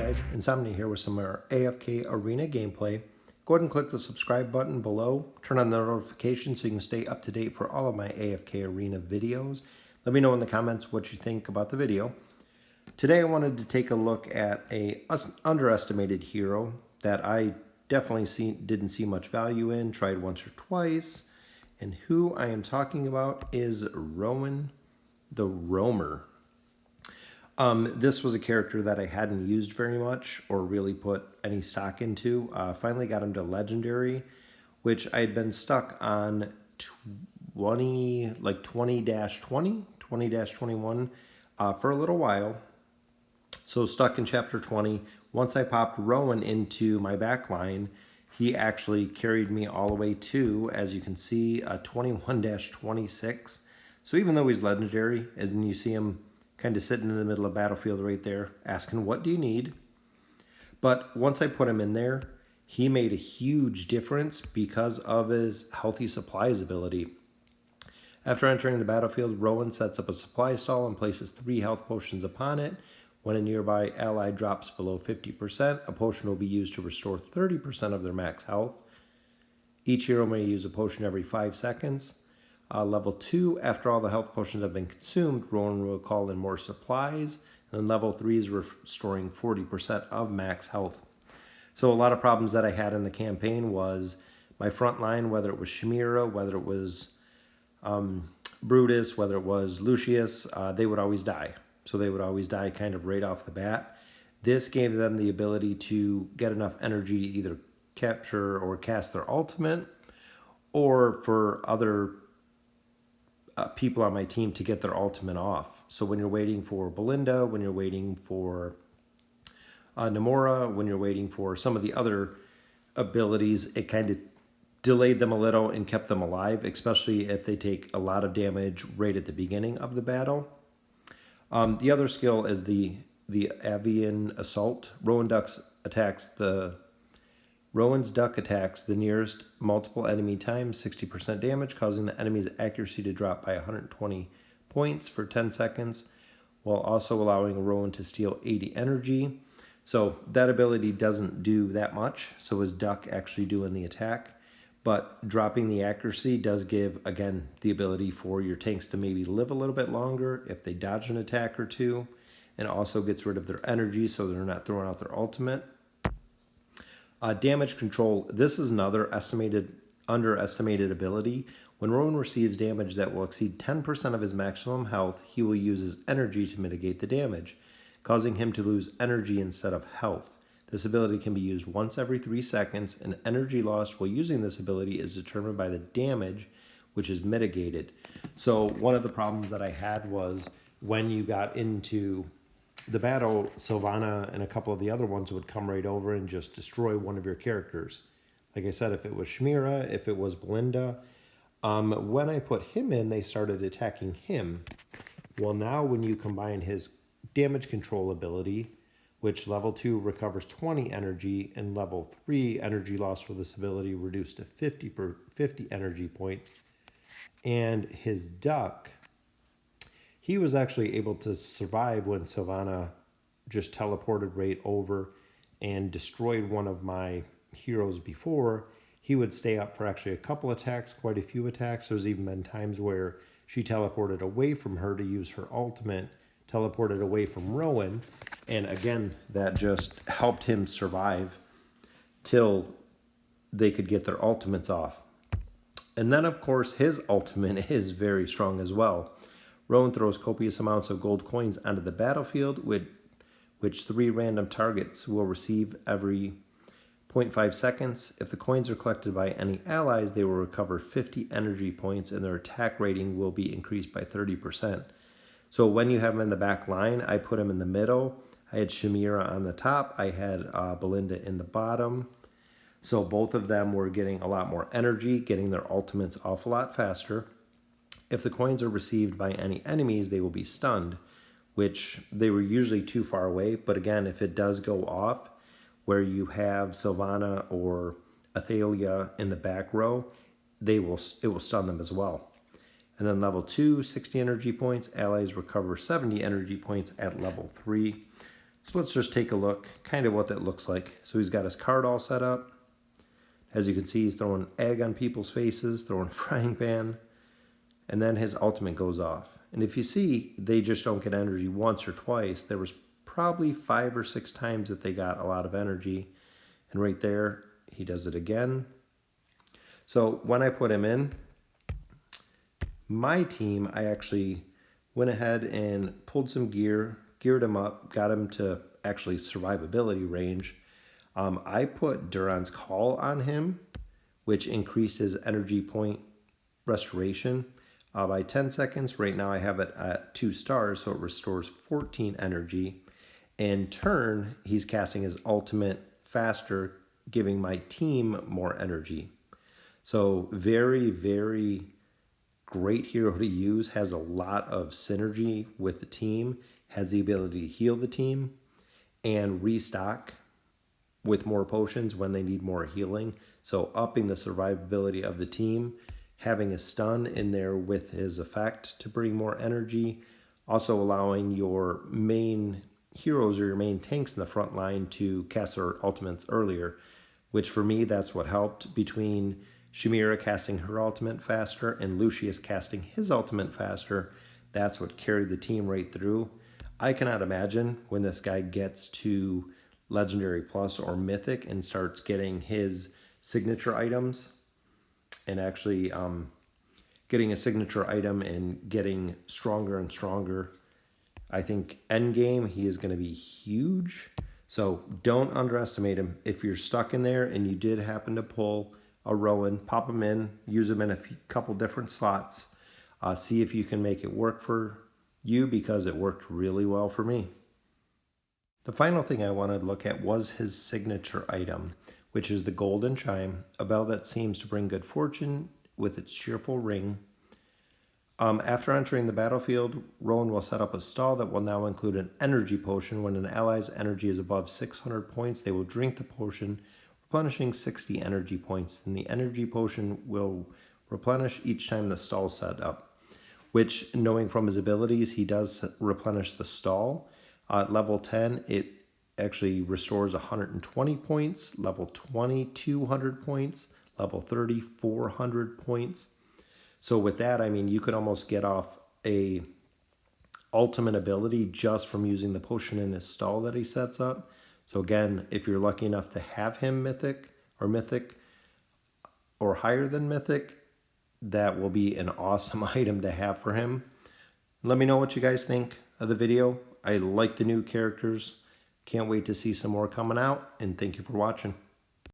guys, Insomnia here with some more AFK Arena gameplay. Go ahead and click the subscribe button below. Turn on the notifications so you can stay up to date for all of my AFK Arena videos. Let me know in the comments what you think about the video. Today I wanted to take a look at a underestimated hero that I definitely didn't see much value in, tried once or twice. And who I am talking about is Rowan the Roamer. This was a character that I hadn't used very much or really put any stock into. Finally got him to Legendary, which I had been stuck on 20-21 for a little while. So stuck in Chapter 20. Once I popped Rowan into my backline, he actually carried me all the way to, as you can see, 21-26. So even though he's Legendary, as you see him kind of sitting in the middle of battlefield right there, asking, what do you need? But once I put him in there, he made a huge difference because of his healthy supplies ability. After entering the battlefield, Rowan sets up a supply stall and places 3 health potions upon it. When a nearby ally drops below 50%, a potion will be used to restore 30% of their max health. Each hero may use a potion every 5 seconds. Level 2, after all the health potions have been consumed, Rowan will call in more supplies. And level 3 is restoring 40% of max health. So a lot of problems that I had in the campaign was my front line, whether it was Chimera, whether it was Brutus, whether it was Lucius, they would always die. So they would always die kind of right off the bat. This gave them the ability to get enough energy to either capture or cast their ultimate, or for other people on my team to get their ultimate off. So when you're waiting for Belinda, when you're waiting for Namora, when you're waiting for some of the other abilities, it kind of delayed them a little and kept them alive, especially if they take a lot of damage right at the beginning of the battle. The other skill is the Avian Assault. Rowan's duck attacks the nearest multiple enemy times 60% damage, causing the enemy's accuracy to drop by 120 points for 10 seconds, while also allowing Rowan to steal 80 energy. So that ability doesn't do that much, so is duck actually doing the attack. But dropping the accuracy does give, again, the ability for your tanks to maybe live a little bit longer if they dodge an attack or two, and also gets rid of their energy so they're not throwing out their ultimate. Damage control. This is another underestimated ability. When Rowan receives damage that will exceed 10% of his maximum health, he will use his energy to mitigate the damage, causing him to lose energy instead of health. This ability can be used once every 3 seconds, and energy lost while using this ability is determined by the damage, which is mitigated. So one of the problems that I had was when you got into the battle, Sylvana and a couple of the other ones would come right over and just destroy one of your characters. Like I said, if it was Chimera, if it was Belinda, when I put him in, they started attacking him. Well, now when you combine his damage control ability, which level 2 recovers 20 energy, and level 3 energy loss with this ability reduced to 50 energy points, and his duck, he was actually able to survive when Sylvana just teleported right over and destroyed one of my heroes before. He would stay up for actually a couple attacks, quite a few attacks. There's even been times where she teleported away from her to use her ultimate, teleported away from Rowan, and again, that just helped him survive till they could get their ultimates off. And then, of course, his ultimate is very strong as well. Rowan throws copious amounts of gold coins onto the battlefield, which 3 random targets will receive every 0.5 seconds. If the coins are collected by any allies, they will recover 50 energy points, and their attack rating will be increased by 30%. So when you have him in the back line, I put him in the middle. I had Chimera on the top. I had Belinda in the bottom. So both of them were getting a lot more energy, getting their ultimates off a lot faster. If the coins are received by any enemies, they will be stunned, which they were usually too far away. But again, if it does go off, where you have Sylvana or Athalia in the back row, it will stun them as well. And then level 2, 60 energy points. Allies recover 70 energy points at level 3. So let's just take a look, kind of what that looks like. So he's got his card all set up. As you can see, he's throwing egg on people's faces, throwing a frying pan, and then his ultimate goes off. And if you see, they just don't get energy once or twice. There was probably 5 or 6 times that they got a lot of energy. And right there, he does it again. So when I put him in, my team, I actually went ahead and pulled some gear, geared him up, got him to actually survivability range. I put Duran's Call on him, which increased his energy point restoration by 10 seconds. Right now I have it at 2 stars, so it restores 14 energy. In turn, he's casting his ultimate faster, giving my team more energy. So very, very great hero to use, has a lot of synergy with the team, has the ability to heal the team and restock with more potions when they need more healing. So upping the survivability of the team, having a stun in there with his effect to bring more energy, also allowing your main heroes or your main tanks in the front line to cast their ultimates earlier, which for me, that's what helped between Shamira casting her ultimate faster and Lucius casting his ultimate faster. That's what carried the team right through. I cannot imagine when this guy gets to Legendary Plus or Mythic and starts getting his signature items and actually getting a signature item and getting stronger and stronger. I think endgame, he is going to be huge. So don't underestimate him. If you're stuck in there and you did happen to pull a Rowan, pop him in, use him in a couple different slots. See if you can make it work for you, because it worked really well for me. The final thing I wanted to look at was his signature item, which is the Golden Chime, a bell that seems to bring good fortune with its cheerful ring. After entering the battlefield, Rowan will set up a stall that will now include an energy potion. When an ally's energy is above 600 points, they will drink the potion, replenishing 60 energy points. And the energy potion will replenish each time the stall is set up, which, knowing from his abilities, he does replenish the stall. At level 10, it actually restores 120 points. Level 20, 200 points. Level 30, 400 points. So with that, I mean, you could almost get off a ultimate ability just from using the potion in his stall that he sets up. So again, if you're lucky enough to have him mythic or higher than mythic, that will be an awesome item to have for him. Let me know what you guys think of the video. I like the new characters. Can't wait to see some more coming out, and thank you for watching.